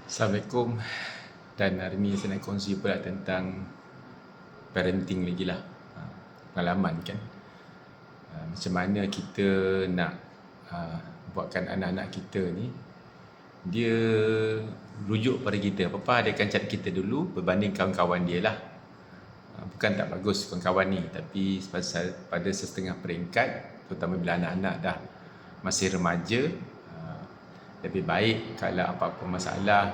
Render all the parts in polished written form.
Assalamualaikum, dan hari ni saya nak kongsi pula tentang parenting lagi lah. Pengalaman kan, macam mana kita nak buatkan anak-anak kita ni dia rujuk pada kita. Apa-apa dia akan cari kita dulu berbanding kawan-kawan dia lah. Bukan tak bagus kawan-kawan ni, tapi pada setengah peringkat, terutama bila anak-anak dah masih remaja, lebih baik kalau apa-apa masalah,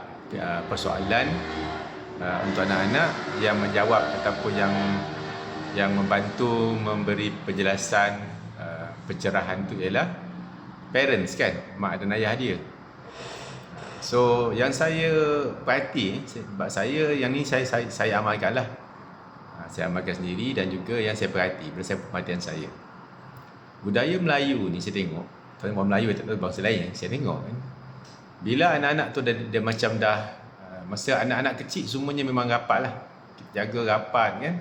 persoalan untuk anak-anak, yang menjawab ataupun yang membantu memberi penjelasan, pencerahan tu ialah parents kan, mak dan ayah dia. So yang saya perhati, sebab saya yang ni saya amalkan lah. Saya amalkan sendiri, dan juga yang saya perhati berdasarkan perhatian saya. Budaya Melayu ni saya tengok, orang Melayu tak tahu bangsa lain, saya tengok kan, bila anak-anak tu dia macam dah masa anak-anak kecil semuanya memang rapat lah, kita jaga rapat kan.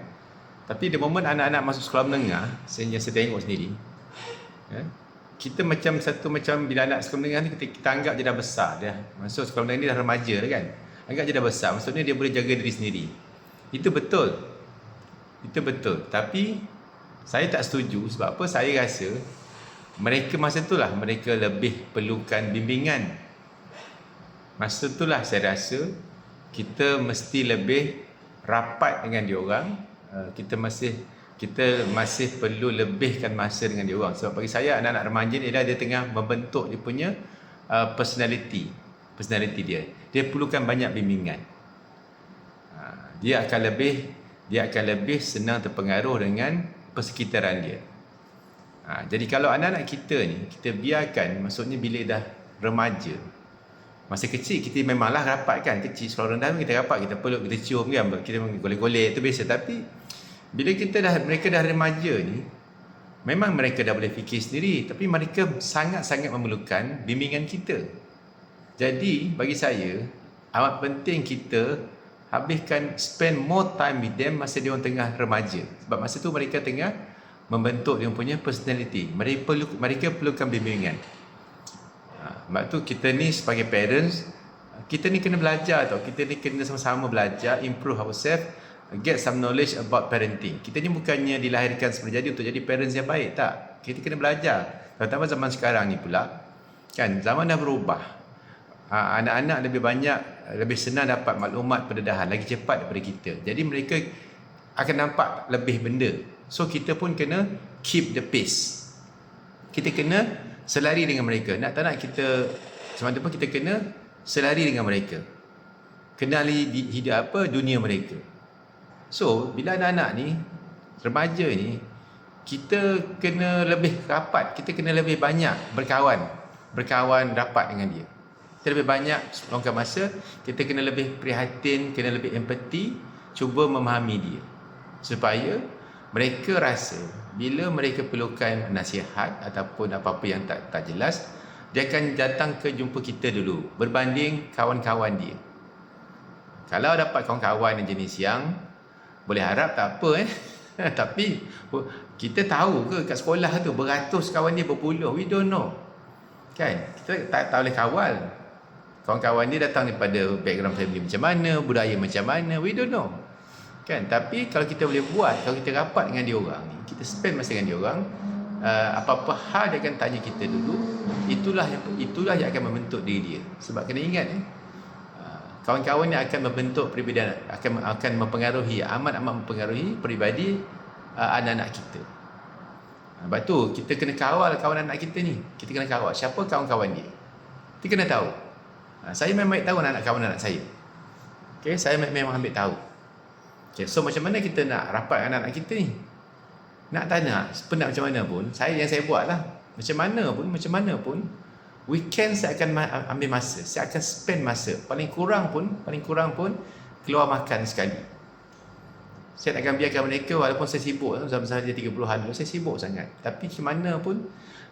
Tapi the moment anak-anak masuk sekolah menengah, saya tengok sendiri kan, kita macam bila anak sekolah menengah ni kita anggap dia dah besar, dia masuk sekolah menengah ni dah remaja dah kan, anggap dia dah besar, maksudnya dia boleh jaga diri sendiri. Itu betul, tapi saya tak setuju. Sebab apa? Saya rasa mereka masa itulah mereka lebih perlukan bimbingan. Masa itulah saya rasa kita mesti lebih rapat dengan diorang. Kita masih perlu lebihkan masa dengan diorang. Sebab bagi saya anak-anak remaja ni dia tengah membentuk dia punya personality dia. Dia perlukan banyak bimbingan. Dia akan lebih senang terpengaruh dengan persekitaran dia. Jadi kalau anak-anak kita ni kita biarkan, maksudnya bila dah remaja, masa kecil kita memanglah rapat kan, kecil sekolah rendah kita rapat, kita peluk, kita cium kan, kita golek-golek, itu biasa. Tapi bila mereka dah remaja ni, memang mereka dah boleh fikir sendiri, tapi mereka sangat-sangat memerlukan bimbingan kita. Jadi bagi saya amat penting kita spend more time with them masa dia orang tengah remaja. Sebab masa tu mereka tengah membentuk dia punya personality. Mereka perlukan bimbingan. Sebab tu kita ni sebagai parents, kita ni kena belajar tau. Kita ni kena sama-sama belajar, improve ourselves, get some knowledge about parenting. Kita ni bukannya dilahirkan seperti untuk jadi parents yang baik, tak. Kita kena belajar. Terutama zaman sekarang ni pula, kan, zaman dah berubah. Anak-anak lebih senang dapat maklumat pendedahan lagi cepat daripada kita. Jadi mereka akan nampak lebih benda. So kita pun kena keep the pace. Kita kena selari dengan mereka. Nak tak nak kita semasa pun kita kena selari dengan mereka. Kenali dunia mereka. So bila anak-anak ni remaja ni, kita kena lebih rapat, kita kena lebih banyak berkawan rapat dengan dia. Kita lebih banyak luangkan masa, kita kena lebih prihatin, kena lebih empati, cuba memahami dia. Supaya mereka rasa bila mereka perlukan nasihat ataupun apa-apa yang tak jelas, dia akan datang ke jumpa kita dulu berbanding kawan-kawan dia. Kalau dapat kawan-kawan yang jenis yang boleh harap tak apa tapi kita tahu ke kat sekolah tu beratus kawan dia, berpuluh, we don't know kan. Kita tak boleh kawal kawan-kawan dia datang daripada background family macam mana, budaya macam mana, we don't know kan. Tapi kalau kita boleh buat, kalau kita rapat dengan diorang ni, kita spend masa dengan diorang, apa-apa hal dia akan tanya kita dulu, itulah yang akan membentuk diri dia. Sebab kena ingat kawan-kawan ni akan membentuk peribadi, akan amat mempengaruhi peribadi anak-anak kita. Sebab tu kita kena kawal kawan anak kita ni. Kita kena kawal siapa kawan-kawan dia. Kita kena tahu. Saya memang tahu kawan anak saya. Okay, saya memang ambil tahu. Okay, so macam mana kita nak rapat dengan anak kita ni? Nak tak nak, sepenat macam mana pun, yang saya buat lah. Macam mana pun, weekend saya akan ambil masa. Saya akan spend masa. Paling kurang pun keluar makan sekali. Saya tak akan biarkan mereka, walaupun saya sibuk, zaman-zaman dia 30-an dulu, saya sibuk sangat. Tapi macam mana pun,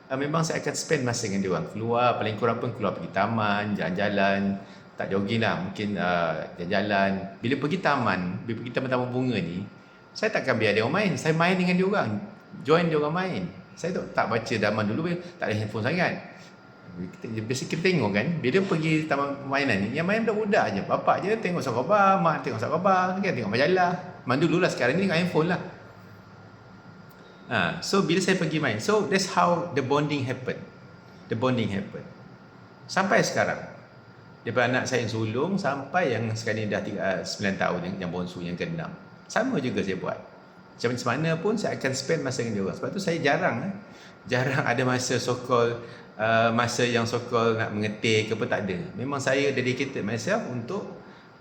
memang saya akan spend masa dengan dia orang. Keluar, paling kurang pun keluar pergi taman, jalan-jalan. Tak jogging lah, mungkin jalan-jalan. Bila pergi taman-taman bunga ni, saya takkan biar dia orang main. Saya main dengan dia orang, join dia orang main. Saya tak baca zaman dulu, tak ada handphone sangat. Biasa kita tengok kan, bila pergi taman permainan ni, yang main budak-budak je. Bapak je tengok surat khabar, mak tengok surat khabar, kan, tengok majalah. Memang dulu lah, sekarang ni tengok handphone lah. So bila saya pergi main, so that's how the bonding happen. Sampai sekarang, daripada anak saya yang sulung sampai yang sekarang ni dah 9 tahun, yang bonsu, yang ke-6, sama juga saya buat. Macam mana pun saya akan spend masa dengan dia orang. Sebab tu saya jarang ada masa masa yang nak mengetik ke apa, tak ada. Memang saya dedicated myself untuk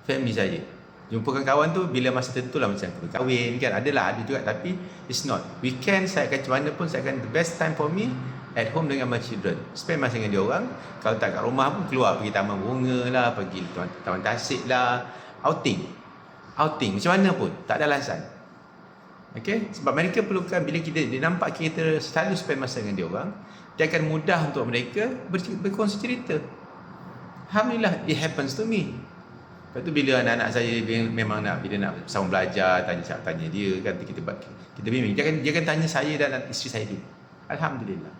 family saya. Jumpa kawan tu bila masa tertentu lah, macam kahwin kan, ada juga, tapi it's not. Weekend saya akan macam mana pun, saya akan the best time for me at home dengan my children. Spend masa dengan dia orang. Kalau tak kat rumah pun keluar, pergi taman bunga lah, pergi taman tasik lah, outing macam mana pun, tak ada alasan. Okay? Sebab mereka perlukan, bila dia nampak kita selalu spend masa dengan dia orang, dia akan mudah untuk mereka berkongsi cerita. Alhamdulillah, it happens to me. Lepas tu bila anak-anak saya memang bila nak sama belajar, tanya dia kan, kita bimbing, dia akan tanya saya dan isteri saya dulu. Alhamdulillah.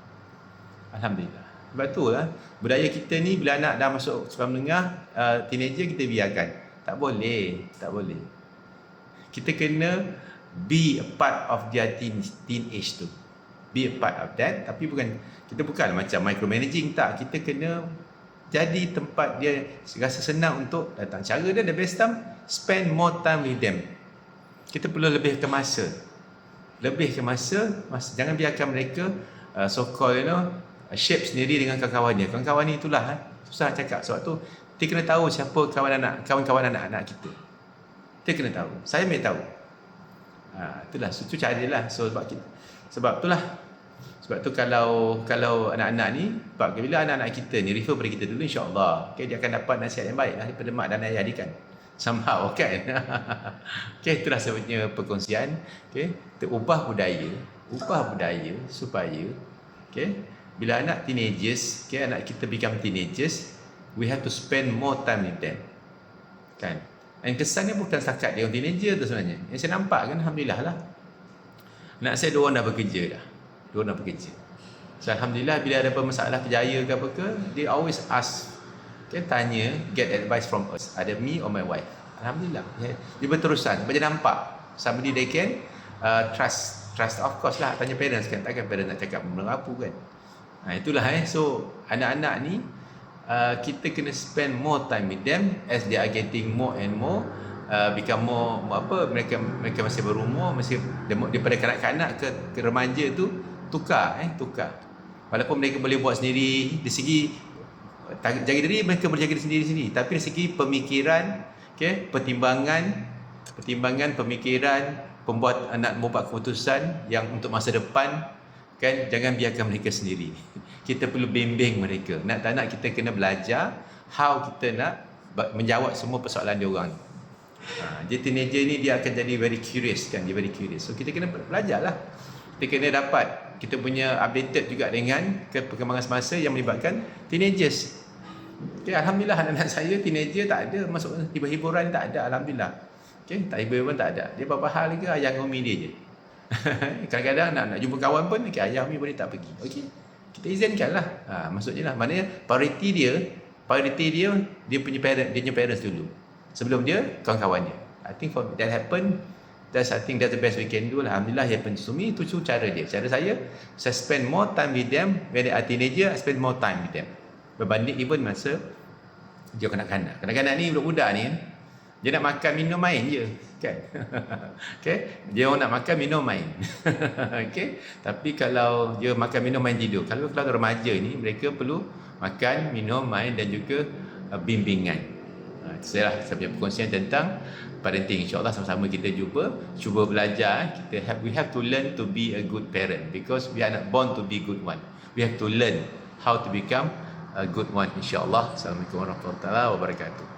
Sebab tu lah, budaya kita ni bila anak dah masuk sekolah menengah, teenager, kita biarkan. Tak boleh. Kita kena be a part of their teenage tu. Be a part of that. Tapi kita bukan macam micromanaging, tak. Kita kena jadi tempat dia rasa senang untuk datang. Cara dia, the best time, spend more time with them. Kita perlu lebih ke masa. Jangan biarkan mereka so-called, shape sendiri dengan kawan-kawannya. Kawan-kawan ni itulah susah nak cakap. Sebab tu kita kena tahu siapa kawan-kawan anak-anak kita. Kita kena tahu. Saya ambil tahu. Itulah, itu cara dia lah. Sebab tu kalau anak-anak ni, bila anak-anak kita ni refer pada kita dulu, insya-Allah, dia akan dapat nasihat yang baik lah daripada mak dan ayah dia kan. Somehow kan. Itulah sebabnya perkongsian. Kita ubah budaya supaya bila anak teenagers, anak kita become teenagers, we have to spend more time with them. Kan? Dan kesannya bukan setakat dia orang teenager tu sebenarnya. Yang saya nampak kan, alhamdulillah lah. Anak saya dua orang dah bekerja. So alhamdulillah, bila ada masalah kerjaya ke apa ke, they always ask, tanya, get advice from us, either me or my wife. Alhamdulillah. Dia berterusan. Sebab dia nampak somebody they can trust of course lah. Tanya parents kan, takkan parents nak cakap benda apa kan. Itulah So anak-anak ni, kita kena spend more time with them as they are getting more and more become more mereka masih berumur, masih daripada kanak-kanak ke remaja tu, tukar. Walaupun mereka boleh buat sendiri, dari segi jaga diri mereka boleh jaga diri sendiri, tapi dari segi pemikiran, pertimbangan pemikiran, membuat keputusan yang untuk masa depan, kan, jangan biarkan mereka sendiri. Kita perlu bimbing mereka. Nak tak nak, kita kena belajar how kita nak menjawab semua persoalan dia orang. Jadi teenager ni dia akan jadi very curious kan, dia very curious. So kita kena belajarlah. Kita kena dapat, kita punya updated juga dengan perkembangan semasa yang melibatkan teenagers. Alhamdulillah, anak-anak saya teenager tak ada masuk hiburan, tak ada, alhamdulillah. Tak hiburan tak ada. Dia apa hal ke, ayah umi dia je. Kadang-kadang nak jumpa kawan pun, ayah umi boleh tak pergi. Kita izinkan lah. Maksudnya lah, maknanya priority dia punya parents dulu. Sebelum dia, kawan-kawan dia. I think for that happen, I think that's the best we can do. Alhamdulillah, happen to me. Itu cara dia. Cara saya spend more time with them. When they are teenager, I spend more time with them. Berbanding even masa dia kanak-kanak. Kanak-kanak ni, budak-budak ni, dia nak makan, minum, main je. Kan? Dia orang nak makan, minum, main. Tapi kalau dia makan, minum, main, tidur. Kalau remaja ni, mereka perlu makan, minum, main dan juga bimbingan. Itu saya punya perkongsian tentang parenting. InsyaAllah sama-sama kita cuba belajar. We have to learn to be a good parent, because we are not born to be good one. We have to learn how to become a good one, insyaAllah. Assalamualaikum warahmatullahi wabarakatuh.